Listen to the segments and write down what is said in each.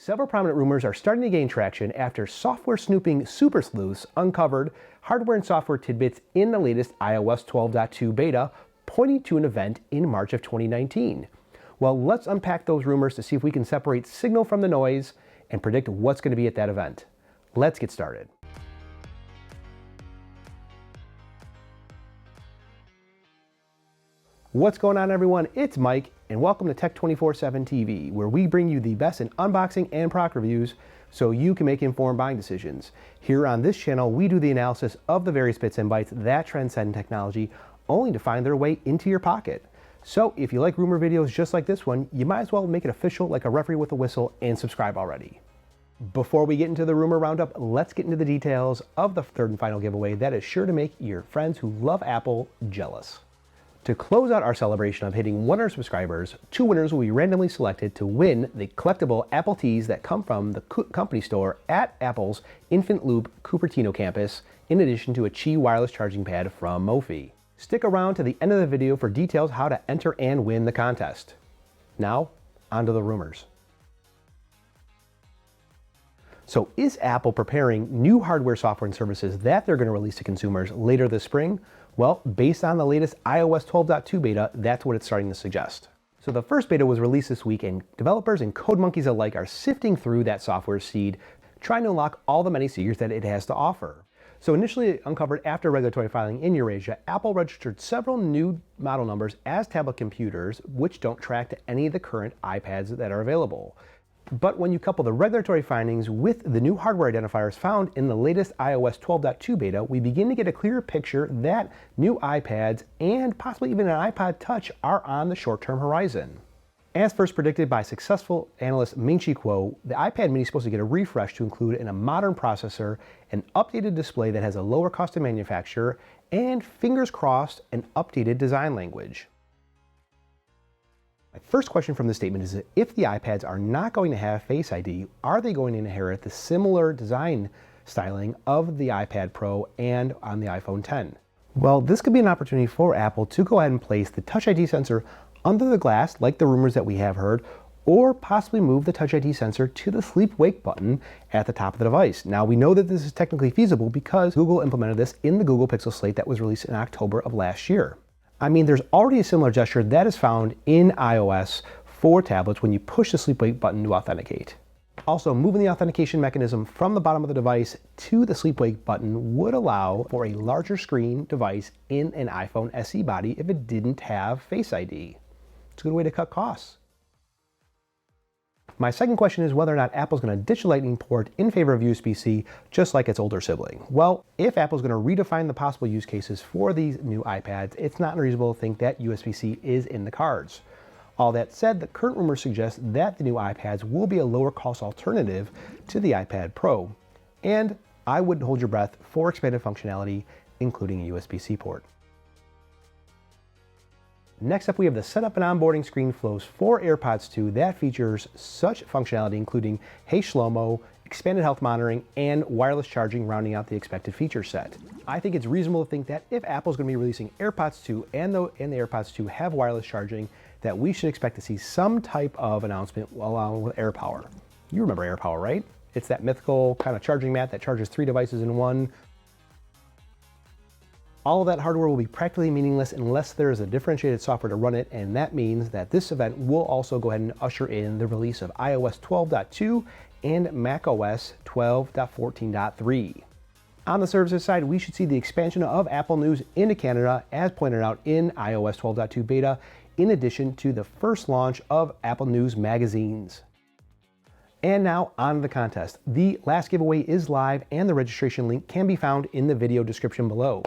Several prominent rumors are starting to gain traction after software snooping super sleuths uncovered hardware and software tidbits in the latest iOS 12.2 beta, pointing to an event in March of 2019. Well, let's unpack those rumors to see if we can separate signal from the noise and predict what's going to be at that event. Let's get started. What's going on, everyone? It's Mike, and welcome to Tech 24/7 TV, where we bring you the best in unboxing and product reviews so you can make informed buying decisions. Here on this channel, we do the analysis of the various bits and bytes that transcend technology, only to find their way into your pocket. So if you like rumor videos just like this one, you might as well make it official like a referee with a whistle and subscribe already. Before we get into the rumor roundup, let's get into the details of the third and final giveaway that is sure to make your friends who love Apple jealous. To close out our celebration of hitting 100 subscribers, 2 winners will be randomly selected to win the collectible Apple tees that come from the company store at Apple's Infant Loop Cupertino campus, in addition to a Qi wireless charging pad from Mophie. Stick around to the end of the video for details how to enter and win the contest. Now, on to the rumors. So is Apple preparing new hardware, software, and services that they're going to release to consumers later this spring? Well, based on the latest iOS 12.2 beta, that's what it's starting to suggest. So the first beta was released this week, and developers and code monkeys alike are sifting through that software seed, trying to unlock all the many secrets that it has to offer. So initially uncovered after regulatory filing in Eurasia, Apple registered several new model numbers as tablet computers, which don't track to any of the current iPads that are available. But when you couple the regulatory findings with the new hardware identifiers found in the latest iOS 12.2 beta, we begin to get a clearer picture that new iPads and possibly even an iPod Touch are on the short-term horizon. As first predicted by successful analyst Ming-Chi Kuo, the iPad mini is supposed to get a refresh to include a modern processor, an updated display that has a lower cost to manufacture, and fingers crossed, an updated design language. My first question from this statement is, if the iPads are not going to have Face ID, are they going to inherit the similar design styling of the iPad Pro and on the iPhone X? Well, this could be an opportunity for Apple to go ahead and place the Touch ID sensor under the glass, like the rumors that we have heard, or possibly move the Touch ID sensor to the sleep-wake button at the top of the device. Now, we know that this is technically feasible because Google implemented this in the Google Pixel Slate that was released in October of last year. I mean, there's already a similar gesture that is found in iOS for tablets when you push the sleep-wake button to authenticate. Also, moving the authentication mechanism from the bottom of the device to the sleep-wake button would allow for a larger screen device in an iPhone SE body if it didn't have Face ID. It's a good way to cut costs. My second question is whether or not Apple's going to ditch the Lightning port in favor of USB-C, just like its older sibling. Well, if Apple's going to redefine the possible use cases for these new iPads, it's not unreasonable to think that USB-C is in the cards. All that said, the current rumors suggest that the new iPads will be a lower cost alternative to the iPad Pro, and I wouldn't hold your breath for expanded functionality, including a USB-C port. Next up, we have the setup and onboarding screen flows for AirPods 2 that features such functionality including Hey Shlomo, expanded health monitoring, and wireless charging, rounding out the expected feature set. I think it's reasonable to think that if Apple's going to be releasing AirPods 2 and the AirPods 2 have wireless charging, that we should expect to see some type of announcement along with AirPower. You remember AirPower, right? It's that mythical kind of charging mat that charges 3 devices in one. All of that hardware will be practically meaningless unless there is a differentiated software to run it, and that means that this event will also go ahead and usher in the release of iOS 12.2 and macOS 12.14.3. On the services side, we should see the expansion of Apple News into Canada, as pointed out in iOS 12.2 beta, in addition to the first launch of Apple News magazines. And now on to the contest. The last giveaway is live, and the registration link can be found in the video description below.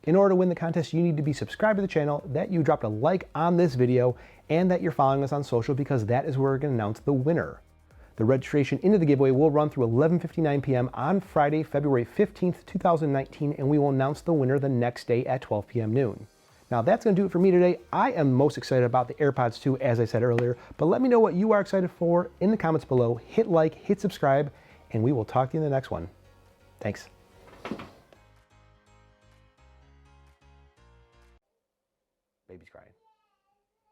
In order to win the contest, you need to be subscribed to the channel, that you dropped a like on this video, and that you're following us on social, because that is where we're going to announce the winner. The registration into the giveaway will run through 11:59 p.m. on Friday, February 15th, 2019, and we will announce the winner the next day at 12 p.m. noon. Now that's going to do it for me today. I am most excited about the AirPods 2, as I said earlier, but let me know what you are excited for in the comments below. Hit like, hit subscribe, and we will talk to you in the next one. Thanks.